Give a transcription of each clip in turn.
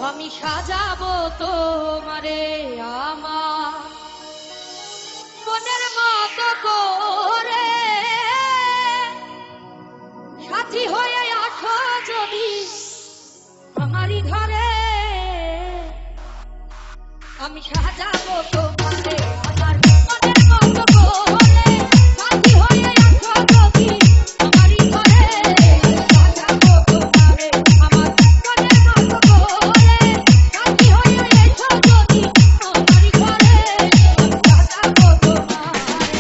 আমি সাজাবো তোমারে আমার মনের মতো করে, সাথী হয়ে আসো যদি আমারই ঘরে। আমি সাজাবো তোমারে আমার মনের মতো করে, সাথী হয়ে আসো যদি আমারই ঘরে। সাজাবো তোমারে আমার মনের মতো করে, সাথী হয়ে এসো যদি আমারই ঘরে। আমি সাজাবো তোমারে।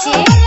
DJ